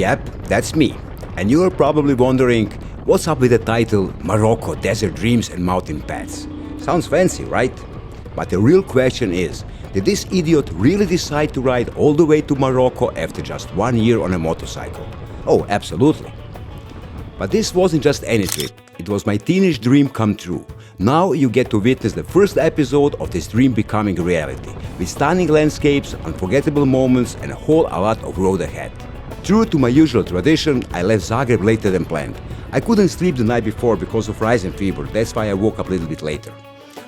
Yep, that's me. And you're probably wondering, what's up with the title Morocco, Desert Dreams and Mountain Paths? Sounds fancy, right? But the real question is, did this idiot really decide to ride all the way to Morocco after just 1 year on a motorcycle? Oh, absolutely. But this wasn't just any trip, it was my teenage dream come true. Now you get to witness the first episode of this dream becoming reality, with stunning landscapes, unforgettable moments and a whole lot of road ahead. True to my usual tradition, I left Zagreb later than planned. I couldn't sleep the night before because of rising fever, that's why I woke up a little bit later.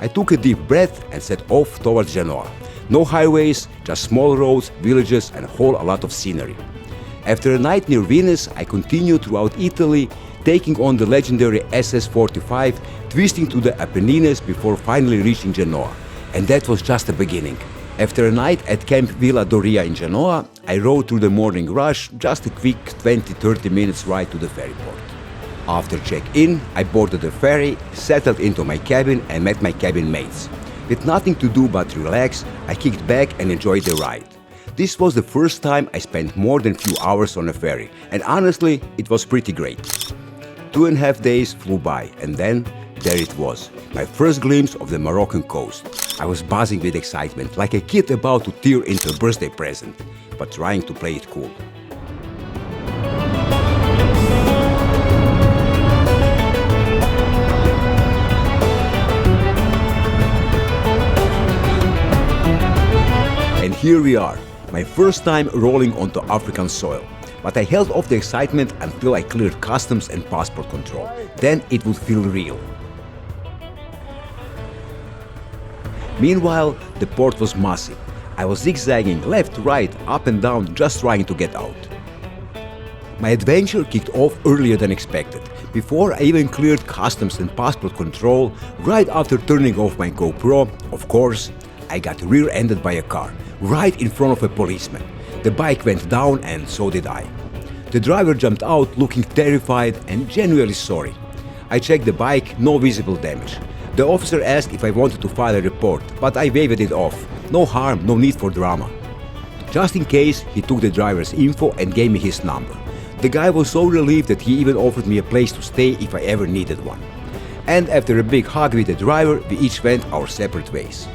I took a deep breath and set off towards Genoa. No highways, just small roads, villages and a whole lot of scenery. After a night near Venice, I continued throughout Italy, taking on the legendary SS-45, twisting to the Apennines before finally reaching Genoa. And that was just the beginning. After a night at Camp Villa Doria in Genoa, I rode through the morning rush, just a quick 20-30 minutes ride to the ferry port. After check-in, I boarded the ferry, settled into my cabin and met my cabin mates. With nothing to do but relax, I kicked back and enjoyed the ride. This was the first time I spent more than few hours on a ferry, and honestly, it was pretty great. 2.5 days flew by, and then there it was, my first glimpse of the Moroccan coast. I was buzzing with excitement, like a kid about to tear into a birthday present, but trying to play it cool. And here we are, my first time rolling onto African soil. But I held off the excitement until I cleared customs and passport control. Then it would feel real. Meanwhile, the port was massive. I was zigzagging left, right, up and down, just trying to get out. My adventure kicked off earlier than expected. Before I even cleared customs and passport control, right after turning off my GoPro, of course, I got rear-ended by a car, right in front of a policeman. The bike went down and so did I. The driver jumped out looking terrified and genuinely sorry. I checked the bike, no visible damage. The officer asked if I wanted to file a report, but I waved it off. No harm, no need for drama. Just in case, he took the driver's info and gave me his number. The guy was so relieved that he even offered me a place to stay if I ever needed one. And after a big hug with the driver, we each went our separate ways.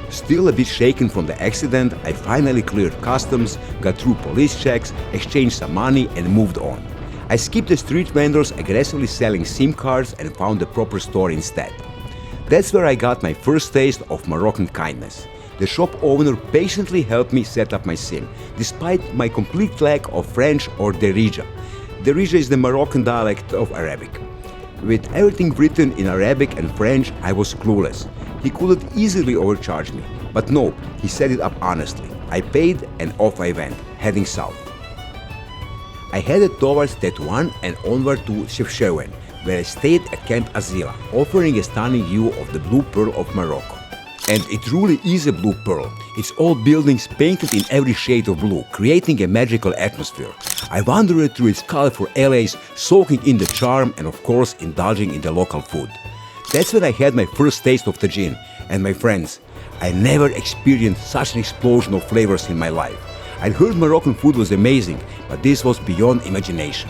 Still a bit shaken from the accident, I finally cleared customs, got through police checks, exchanged some money and moved on. I skipped the street vendors aggressively selling SIM cards and found a proper store instead. That's where I got my first taste of Moroccan kindness. The shop owner patiently helped me set up my SIM, despite my complete lack of French or Derija. Derija is the Moroccan dialect of Arabic. With everything written in Arabic and French, I was clueless. He could easily overcharge me, but no, he set it up honestly. I paid and off I went, heading south. I headed towards Tétouan and onward to Chefchaouen, where I stayed at Camp Azila, offering a stunning view of the blue pearl of Morocco. And it truly is a blue pearl. It's all buildings painted in every shade of blue, creating a magical atmosphere. I wandered through its colorful alleys, soaking in the charm and of course indulging in the local food. That's when I had my first taste of tagine, and my friends, I never experienced such an explosion of flavors in my life. I'd heard Moroccan food was amazing, but this was beyond imagination.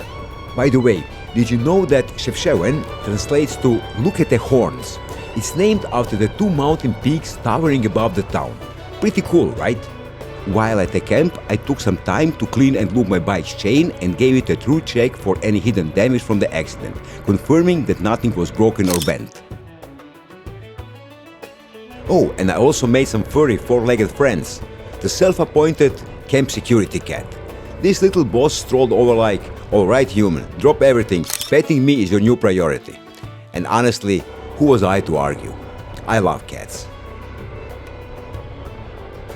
By the way, did you know that Chefchaouen translates to "look at the horns"? It's named after the two mountain peaks towering above the town. Pretty cool, right? While at the camp, I took some time to clean and lube my bike's chain and gave it a true check for any hidden damage from the accident, confirming that nothing was broken or bent. Oh, and I also made some furry four-legged friends. The self-appointed camp security cat. This little boss strolled over like, "Alright human, drop everything, petting me is your new priority." And honestly, who was I to argue? I love cats.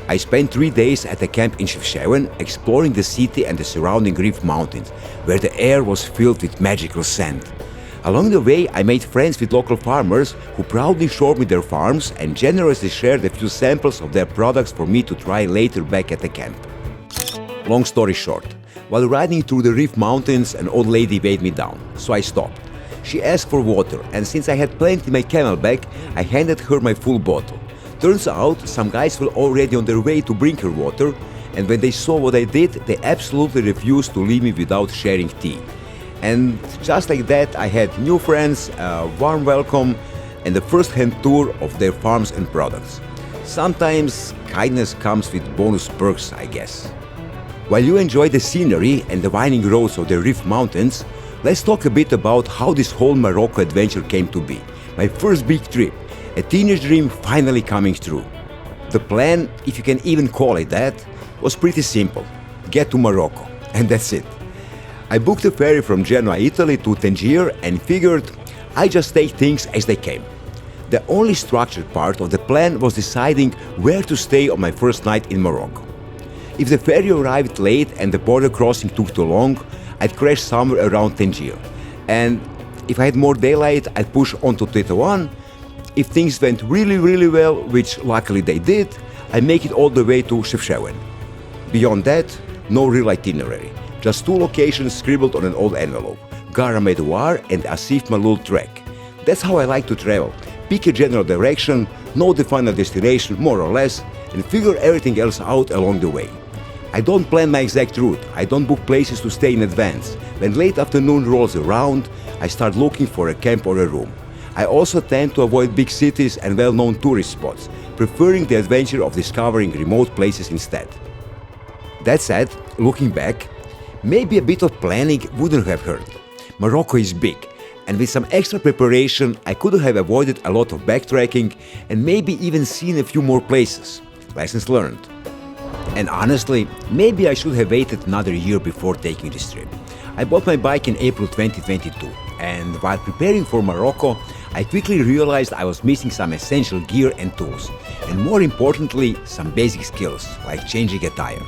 I spent 3 days at the camp in Chefchaouen, exploring the city and the surrounding Rif Mountains, where the air was filled with magical scent. Along the way, I made friends with local farmers who proudly showed me their farms and generously shared a few samples of their products for me to try later back at the camp. Long story short, while riding through the Rif Mountains, an old lady weighed me down, so I stopped. She asked for water, and since I had plenty in my camelback, I handed her my full bottle. Turns out, some guys were already on their way to bring her water, And when they saw what I did, they absolutely refused to leave me without sharing tea. And just like that, I had new friends, a warm welcome, and a first-hand tour of their farms and products. Sometimes kindness comes with bonus perks, I guess. While you enjoy the scenery and the winding roads of the Rif Mountains, let's talk a bit about how this whole Morocco adventure came to be. My first big trip, a teenage dream finally coming true. The plan, if you can even call it that, was pretty simple. Get to Morocco, and that's it. I booked a ferry from Genoa, Italy to Tangier and figured I just take things as they came. The only structured part of the plan was deciding where to stay on my first night in Morocco. If the ferry arrived late and the border crossing took too long, I'd crash somewhere around Tangier. And if I had more daylight, I'd push on to Tetuan. If things went really well, which luckily they did, I'd make it all the way to Chefchaouen. Beyond that, no real itinerary. Just two locations scribbled on an old envelope, Gara Medouar and Asif Malul Trek. That's how I like to travel. Pick a general direction, know the final destination more or less, and figure everything else out along the way. I don't plan my exact route, I don't book places to stay in advance. When late afternoon rolls around, I start looking for a camp or a room. I also tend to avoid big cities and well-known tourist spots, preferring the adventure of discovering remote places instead. That said, looking back, maybe a bit of planning wouldn't have hurt. Morocco is big, and with some extra preparation, I could have avoided a lot of backtracking and maybe even seen a few more places. Lessons learned. And honestly, maybe I should have waited another year before taking this trip. I bought my bike in April 2022, and while preparing for Morocco, I quickly realized I was missing some essential gear and tools, and more importantly, some basic skills, like changing a tire.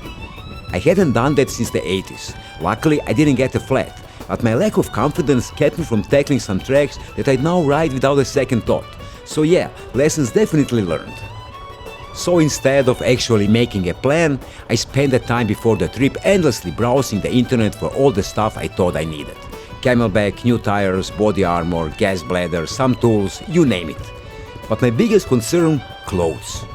I hadn't done that since the 80s. Luckily, I didn't get a flat, but my lack of confidence kept me from tackling some tracks that I now ride without a second thought. So yeah, lessons definitely learned. So instead of actually making a plan, I spent the time before the trip endlessly browsing the internet for all the stuff I thought I needed. Camelback, new tires, body armor, gas bladder, some tools, you name it. But my biggest concern, clothes.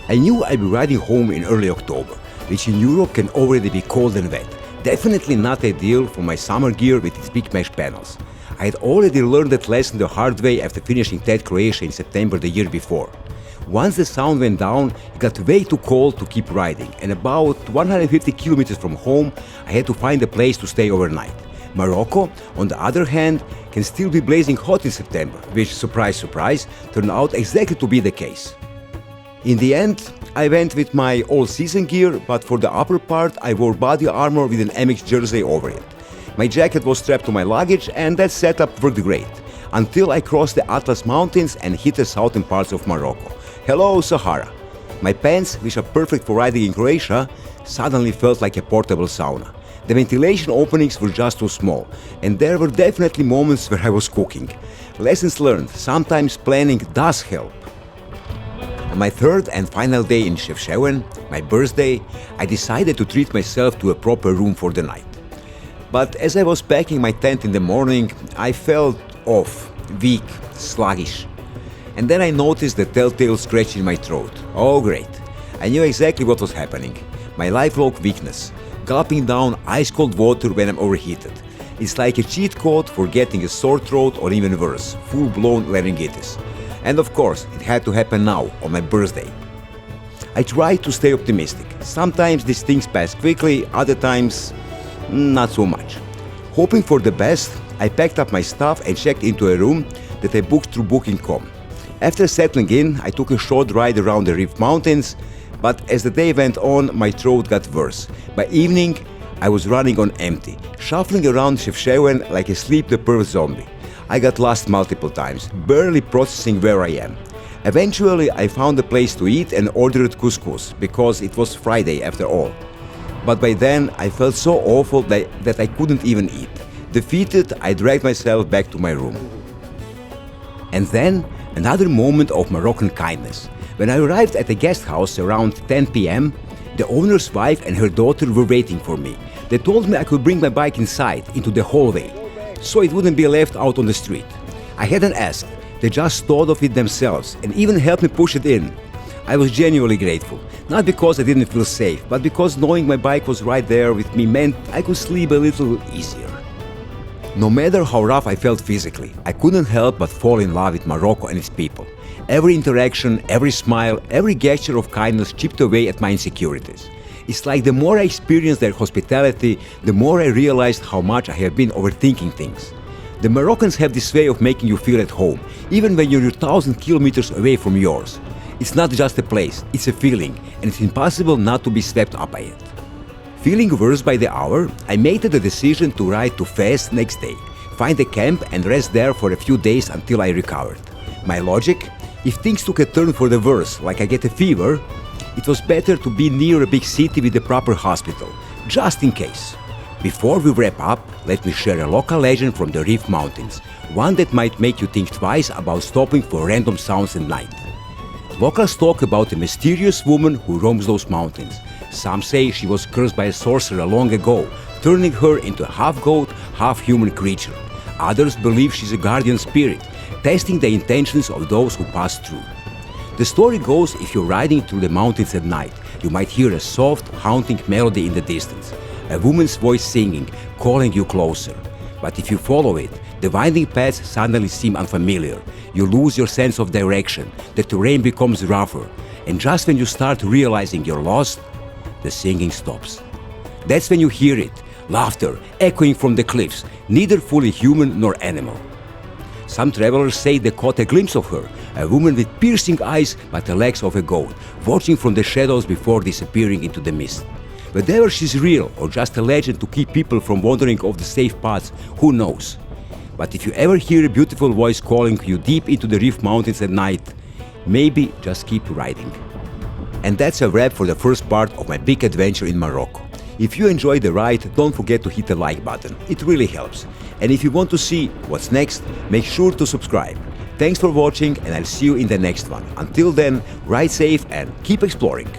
I knew I'd be riding home in early October, which in Europe can already be cold and wet. Definitely not ideal for my summer gear with its big mesh panels. I had already learned that lesson the hard way after finishing TED Croatia in September the year before. Once the sound went down, it got way too cold to keep riding, and about 150 kilometers from home, I had to find a place to stay overnight. Morocco, on the other hand, can still be blazing hot in September, which, surprise, surprise, turned out exactly to be the case. In the end, I went with my all-season gear, but for the upper part, I wore body armor with an MX jersey over it. My jacket was strapped to my luggage, and that setup worked great, until I crossed the Atlas Mountains and hit the southern parts of Morocco. Hello, Sahara. My pants, which are perfect for riding in Croatia, suddenly felt like a portable sauna. The ventilation openings were just too small, and there were definitely moments where I was cooking. Lessons learned, sometimes planning does help. On my third and final day in Chefchaouen, my birthday, I decided to treat myself to a proper room for the night. But as I was packing my tent in the morning, I felt off, weak, sluggish. And then I noticed the telltale scratch in my throat. Oh great, I knew exactly what was happening. My lifelong weakness, gulping down ice-cold water when I'm overheated. It's like a cheat code for getting a sore throat or even worse, full-blown laryngitis. And of course, it had to happen now, on my birthday. I tried to stay optimistic. Sometimes these things pass quickly, other times, not so much. Hoping for the best, I packed up my stuff and checked into a room that I booked through Booking.com. After settling in, I took a short ride around the Rif Mountains, but as the day went on, my throat got worse. By evening, I was running on empty, shuffling around Chefchaouen like a sleep-deprived zombie. I got lost multiple times, barely processing where I am. Eventually, I found a place to eat and ordered couscous, because it was Friday after all. But by then, I felt so awful that I couldn't even eat. Defeated, I dragged myself back to my room. And then, another moment of Moroccan kindness. When I arrived at the guest house around 10 p.m., the owner's wife and her daughter were waiting for me. They told me I could bring my bike inside, into the hallway, so it wouldn't be left out on the street. I hadn't asked, they just thought of it themselves and even helped me push it in. I was genuinely grateful, not because I didn't feel safe, but because knowing my bike was right there with me meant I could sleep a little easier. No matter how rough I felt physically, I couldn't help but fall in love with Morocco and its people. Every interaction, every smile, every gesture of kindness chipped away at my insecurities. It's like the more I experienced their hospitality, the more I realized how much I have been overthinking things. The Moroccans have this way of making you feel at home, even when you're 1,000 kilometers away from yours. It's not just a place, it's a feeling, and it's impossible not to be swept up by it. Feeling worse by the hour, I made the decision to ride to Fez next day, find a camp and rest there for a few days until I recovered. My logic? If things took a turn for the worse, like I get a fever, it was better to be near a big city with a proper hospital, just in case. Before we wrap up, let me share a local legend from the Rif Mountains, one that might make you think twice about stopping for random sounds at night. Locals talk about a mysterious woman who roams those mountains. Some say she was cursed by a sorcerer long ago, turning her into a half-goat, half-human creature. Others believe she's a guardian spirit, testing the intentions of those who pass through. The story goes, if you're riding through the mountains at night, you might hear a soft, haunting melody in the distance, a woman's voice singing, calling you closer. But if you follow it, the winding paths suddenly seem unfamiliar. You lose your sense of direction, the terrain becomes rougher, and just when you start realizing you're lost, the singing stops. That's when you hear it, laughter echoing from the cliffs, neither fully human nor animal. Some travelers say they caught a glimpse of her, a woman with piercing eyes but the legs of a goat, watching from the shadows before disappearing into the mist. Whether she's real or just a legend to keep people from wandering off the safe paths, who knows? But if you ever hear a beautiful voice calling you deep into the Rif Mountains at night, maybe just keep riding. And that's a wrap for the first part of my big adventure in Morocco. If you enjoyed the ride, don't forget to hit the like button, it really helps. And if you want to see what's next, make sure to subscribe. Thanks for watching and I'll see you in the next one. Until then, ride safe and keep exploring.